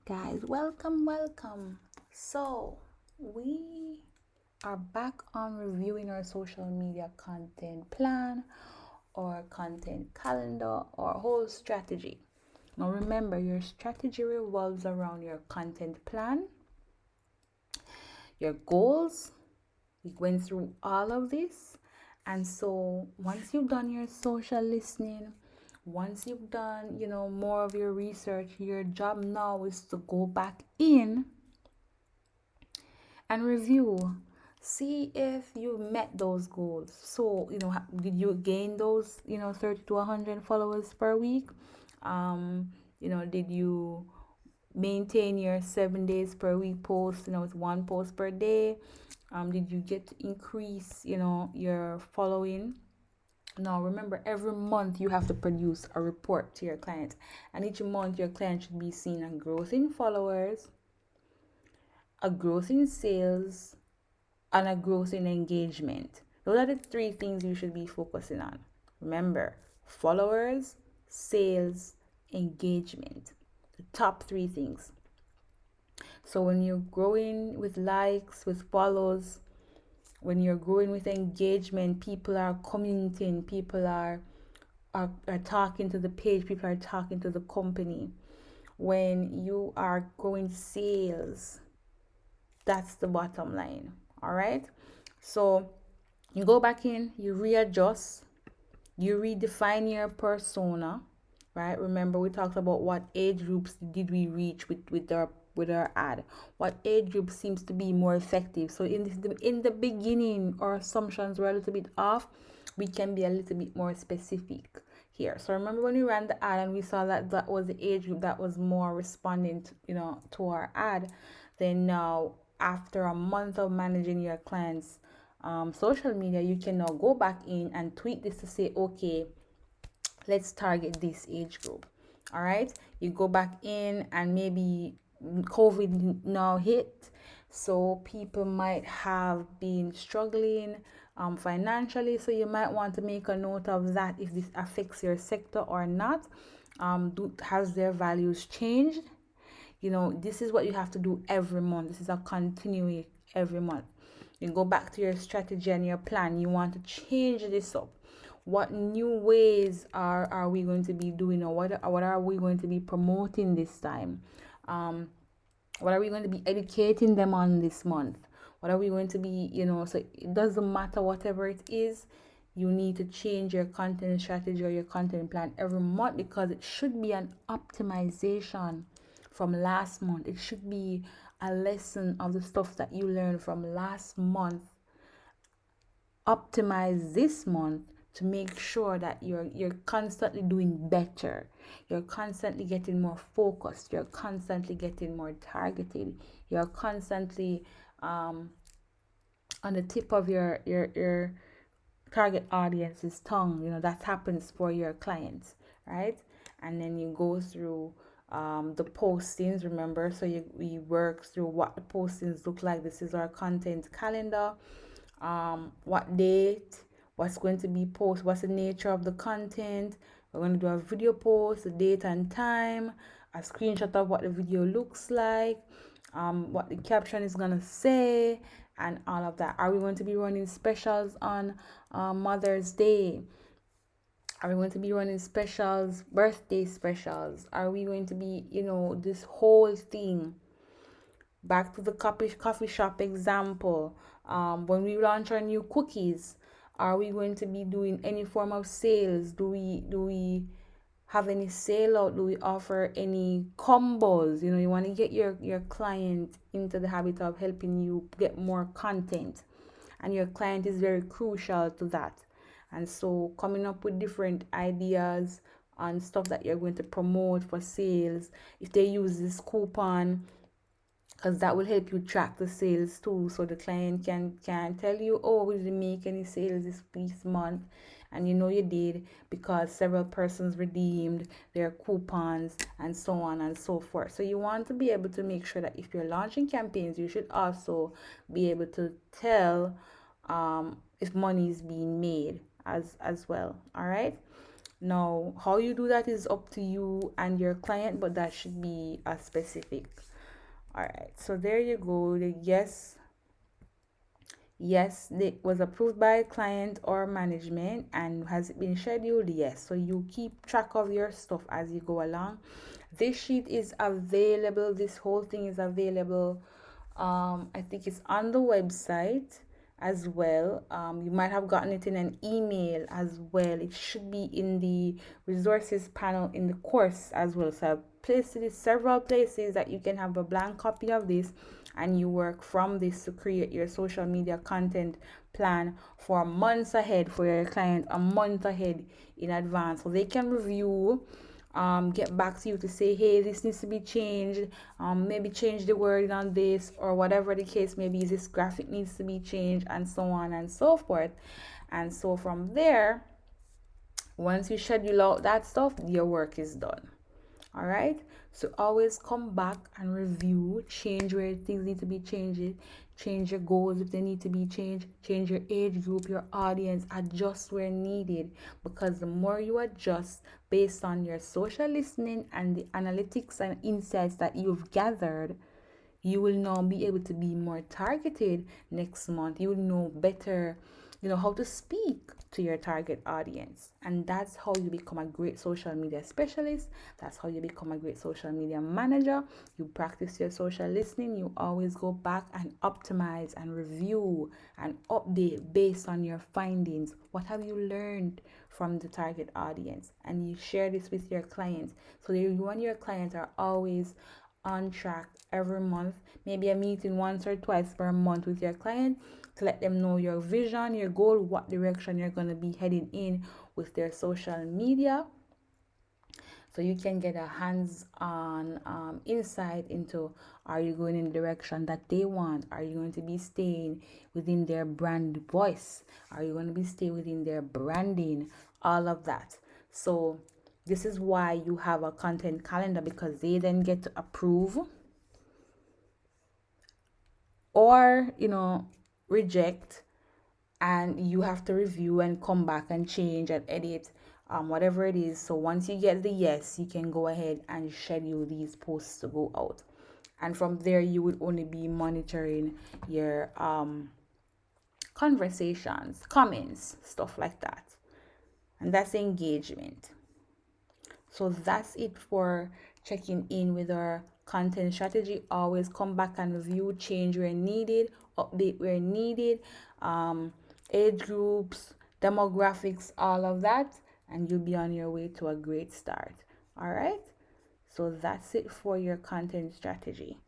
Guys, welcome. So, we are back on reviewing our social media content plan or content calendar or whole strategy. Now, remember, your strategy revolves around your content plan, your goals. We went through all of this. And so, once you've done your social listening, once you've done, more of your research, your job now is to go back in and review. See if you met those goals. So, did you gain those, 30 to 100 followers per week? Did you maintain your 7 days per week post, with one post per day? Did you get to increase, your following? Now, remember, every month you have to produce a report to your client, and each month your client should be seeing a growth in followers, a growth in sales, and a growth in engagement. Those are the three things you should be focusing on. Remember, followers, sales, engagement. The top three things. So when you're growing with likes, with follows, when you're growing with engagement, people are commenting, people are talking to the page, people are talking to the company. When you are growing sales, that's the bottom line. All right. So you go back in, you readjust, you redefine your persona, right? Remember, we talked about what age groups did we reach with our ad. What age group seems to be more effective? So in the beginning, our assumptions were a little bit off. We can be a little bit more specific here. So remember when we ran the ad and we saw that that was the age group that was more responding to our ad. Then now, after a month of managing your clients' social media, you can now go back in and tweak this to say, okay, let's target this age group. All right, you go back in, and maybe COVID now hit, so people might have been struggling financially, so you might want to make a note of that, if this affects your sector or not. Has their values changed? This is what you have to do every month. This is a continuing every month. You go back to your strategy and your plan. You want to change this up. What new ways are we going to be doing, or what are we going to be promoting this time? What are we going to be educating them on this month? What are we going to be, so it doesn't matter whatever it is. You need to change your content strategy or your content plan every month, because it should be an optimization from last month. It should be a lesson of the stuff that you learned from last month. Optimize this month to make sure that you're constantly doing better. You're constantly getting more focused. You're constantly getting more targeted. You're constantly on the tip of your target audience's tongue. That happens for your clients, right? And then you go through the postings. Remember, so we work through what the postings look like. This is our content calendar. What date, what's going to be post, what's the nature of the content. We're going to do a video post, the date and time, a screenshot of what the video looks like, what the caption is going to say, and all of that. Are we going to be running specials on Mother's Day? Are we going to be running specials, birthday specials? Are we going to be, this whole thing? Back to the coffee shop example. When we launch our new cookies, are we going to be doing any form of sales? Do we have any sale out? Do we offer any combos? You want to get your client into the habit of helping you get more content, and your client is very crucial to that. And so coming up with different ideas on stuff that you're going to promote for sales. If they use this coupon, because that will help you track the sales too, so the client can tell you, oh, we didn't make any sales this month, and you did, because several persons redeemed their coupons, and so on and so forth. So you want to be able to make sure that if you're launching campaigns, you should also be able to tell if money is being made as well. All right. Now, how you do that is up to you and your client, but that should be a specific. All right, so there you go. The yes, it was approved by client or management. And has it been scheduled? Yes. So you keep track of your stuff as you go along. This sheet is available. This whole thing is available. I think it's on the website as well. You might have gotten it in an email as well. It should be in the resources panel in the course as well. So I've placed it in several places that you can have a blank copy of this, and you work from this to create your social media content plan for months ahead for your client, a month ahead in advance, so they can review, get back to you to say, hey, this needs to be changed, maybe change the wording on this, or whatever the case may be, this graphic needs to be changed, and so on and so forth. And so from there, once you schedule out that stuff, your work is done. All right, so always come back and review, change where things need to be changed, change your goals if they need to be changed, change your age group, your audience, adjust where needed, because the more you adjust based on your social listening and the analytics and insights that you've gathered, you will now be able to be more targeted next month. You will know better, how to speak to your target audience. And that's how you become a great social media specialist. That's how you become a great social media manager. You practice your social listening. You always go back and optimize and review and update based on your findings. What have you learned from the target audience? And you share this with your clients. So you and your clients are always on track every month, maybe a meeting once or twice per month with your client to let them know your vision, your goal, what direction you're going to be heading in with their social media, so you can get a hands-on insight into, are you going in the direction that they want? Are you going to be staying within their brand voice? Are you going to be staying within their branding? All of that. So this is why you have a content calendar, because they then get to approve or reject, and you have to review and come back and change and edit, whatever it is. So once you get the yes, you can go ahead and schedule these posts to go out, and from there you would only be monitoring your conversations, comments, stuff like that, and that's engagement. So that's it for checking in with our content strategy. Always come back and review, change where needed, update where needed, age groups, demographics, all of that, and you'll be on your way to a great start. All right. So that's it for your content strategy.